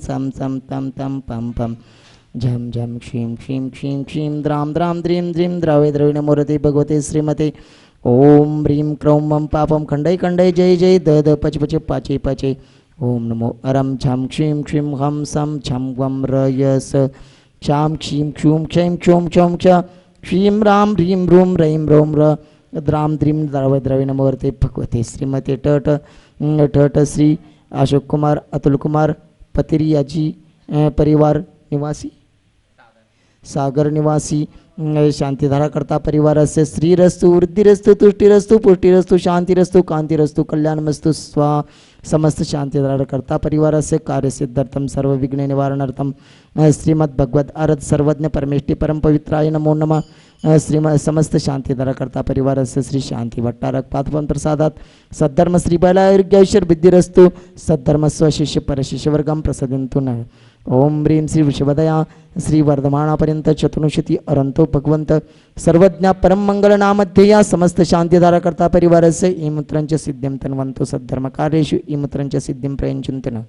सम सम तम तम पम पम झम झम क्षीं क्षीं क्षीं क्षीं द्राम द्राम द्रीं द्रीं द्रवे द्रविण मूर्ति भगवते श्रीमते ओम ह्रीं क्रौं मम पापम खंडय खंडय जय जय द द पच पच पाचे पाचे ओम नमो अरम झम क्षीं क्षीं हम सम झम वम र य स क्षाम क्षीं क्षूं क्षैं क्षौं क्षौं क्ष क्षीं राम ह्रीं रूं रैं रों र द्राम द्रीं द्रव द्रविण मूर्ति भगवते श्रीमते ट ट श्री अशोक कुमार अतुल कुमार पतिरिया जी परिवार निवासी सागर निवासी शांतिधारा करता परिवार से श्रीरस्तु वृद्धिरस्तु तुष्टिरस्तु पुष्टिरस्तु शांतिरस्तु कांतिरस्तु कल्याणमस्तु स्वा समस्त शांतिधारा करता परिवार से कार्य सिद्धार्थम सर्व विघ्न निवारणार्थम श्रीमद् भगवद अर्थ सर्वज्ञ परमेष्टि परम पवित्राय नमो नमः श्रीमद समस्त शांतिधारा करता परिवार से श्री शांति भट्टारक पादपन प्रसादात सद्धर्म श्री बलायुर्गैश्वर विद्धिरस्तु सद्धर्म स्वशिष्य परशिष्य वर्गम प्रसदंतु न ओम ह्रीं श्री वृषभदया श्री वर्धमानापर्यंत चतुर्विंशति अरंतो भगवंत सर्वज्ञा परम मंगल नामध्यया समस्त शांतिधारा करता परिवार से ईमुत्रंच सिद्धिं तन्वंतो सद्धर्म कार्येषु ईमुत्रंच सिद्धिं प्रयंचुंतन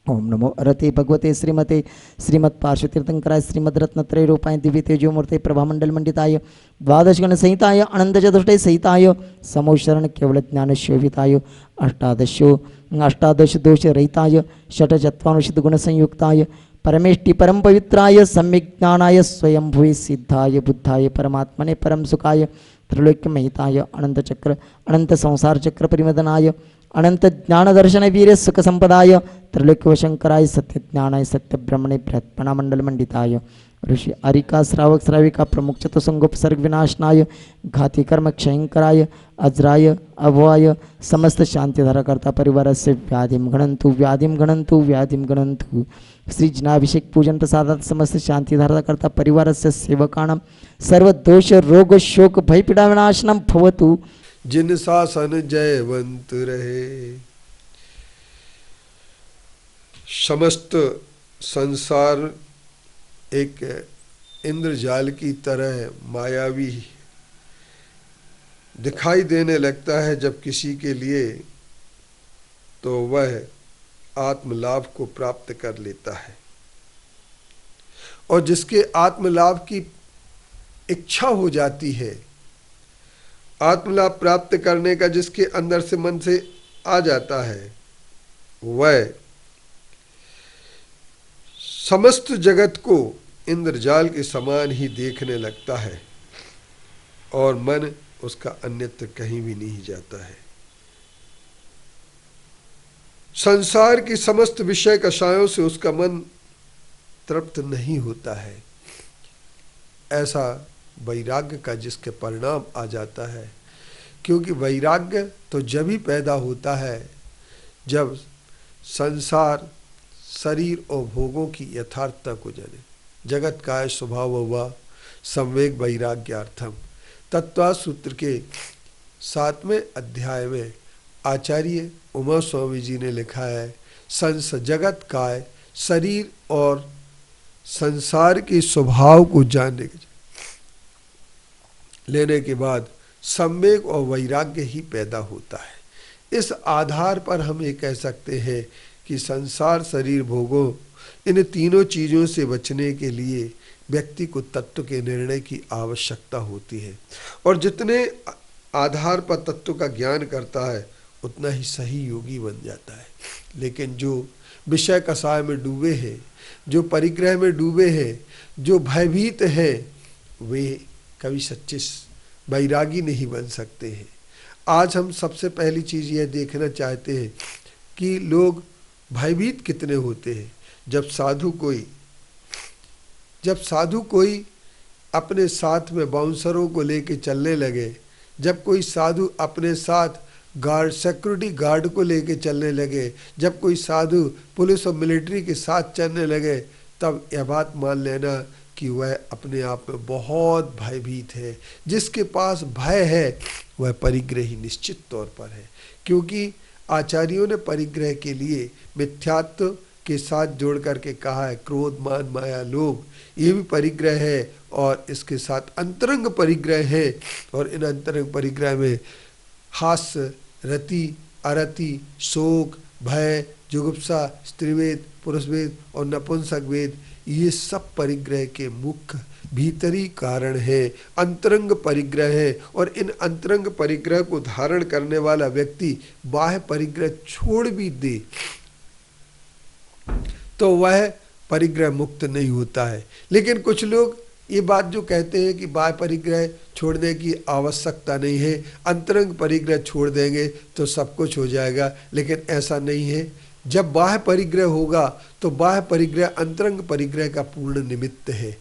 ओम नमो अरते भगवते श्रीमते श्रीमत् पार्श्वतीर्थंकराय श्रीमद् रत्नत्रय रूपाय दिव्य तेजोमूर्ते प्रभामंडल मंडिताय द्वादश गण संहिताय अनंत चतुष्टय सहिताय समोशरण केवल ज्ञान शोभिताय अष्टादश दोष रहिताय षट्चत्वारिंशत् गुण संयुक्ताय परमेष्टि परम पवित्राय सम्यक ज्ञानाय स्वयं भूय सिद्धाय बुद्धाय परमात्मने परम सुखाय त्रिलोक्य महिताय अनंत चक्र अनंत संसार चक्र परिमदनाय अनंत ज्ञान दर्शन वीर सुख संपदाय त्रिलोक्य शंकराय सत्य ज्ञानाय सत्य ब्रह्मणे बृहत्पणा मंडल मंडिताय ऋषि अरिका श्रावक श्राविका प्रमुख चतुसंगोपसर्ग विनाशनाय घाती कर्म क्षयंकराय अज्राय अभवाय समस्त शांतिधारा करता परिवार से व्याधिम गणंतु श्री जनाभिषेक पूजन प्रसादात समस्त शांतिधारा करता परिवार से सेवकाणां सर्व दोष रोग शोक भय पीड़ा विनाशनम भवतु जिन शासन जयवंत रहे। समस्त संसार एक इंद्रजाल की तरह मायावी दिखाई देने लगता है जब किसी के लिए, तो वह आत्मलाभ को प्राप्त कर लेता है, और जिसके आत्मलाभ की इच्छा हो जाती है, आत्मलाभ प्राप्त करने का जिसके अंदर से मन से आ जाता है, वह समस्त जगत को इंद्रजाल के समान ही देखने लगता है और मन उसका अन्यत्र कहीं भी नहीं जाता है। संसार की समस्त विषय कषायों से उसका मन तृप्त नहीं होता है। ऐसा वैराग्य का जिसके परिणाम आ जाता है, क्योंकि वैराग्य तो जब ही पैदा होता है जब संसार शरीर और भोगों की यथार्थता को जाने। जगत काय स्वभाव हुआ संवेग वैराग्यार्थम तत्व सूत्र के 7वें अध्याय में आचार्य उमा स्वामी जी ने लिखा है, जगत काय शरीर और संसार के स्वभाव को जानने के लेने के बाद सम्वेग और वैराग्य ही पैदा होता है। इस आधार पर हम ये कह सकते हैं कि संसार शरीर भोगों इन तीनों चीज़ों से बचने के लिए व्यक्ति को तत्व के निर्णय की आवश्यकता होती है, और जितने आधार पर तत्व का ज्ञान करता है उतना ही सही योगी बन जाता है। लेकिन जो विषय कषाय में डूबे हैं, जो परिग्रह में डूबे हैं, जो भयभीत हैं, वे कभी सच्चे वैरागी नहीं बन सकते हैं। आज हम सबसे पहली चीज़ यह देखना चाहते हैं कि लोग भयभीत कितने होते हैं। जब साधु कोई अपने साथ में बाउंसरों को लेके चलने लगे, जब कोई साधु अपने साथ गार्ड सिक्योरिटी गार्ड को लेके चलने लगे, जब कोई साधु पुलिस और मिलिट्री के साथ चलने लगे, तब यह बात मान लेना कि वह अपने आप में बहुत भयभीत है। जिसके पास भय है वह परिग्रही निश्चित तौर पर है, क्योंकि आचार्यों ने परिग्रह के लिए मिथ्यात्व के साथ जोड़ करके कहा है, क्रोध मान माया लोभ ये भी परिग्रह है, और इसके साथ अंतरंग परिग्रह है। और इन अंतरंग परिग्रह में हास्य, रति, अरति, शोक, भय, जुगुप्सा, स्त्रीवेद पुरुष वेद और नपुंसक वेद, ये सब परिग्रह के मुख्य भीतरी कारण है, अंतरंग परिग्रह है। और इन अंतरंग परिग्रह को धारण करने वाला व्यक्ति बाह्य परिग्रह छोड़ भी दे तो वह परिग्रह मुक्त नहीं होता है। लेकिन कुछ लोग ये बात जो कहते हैं कि बाह्य परिग्रह छोड़ने की आवश्यकता नहीं है, अंतरंग परिग्रह छोड़ देंगे तो सब कुछ हो जाएगा, लेकिन ऐसा नहीं है। जब बाह्य परिग्रह होगा तो बाह्य परिग्रह अंतरंग परिग्रह का पूर्ण निमित्त है।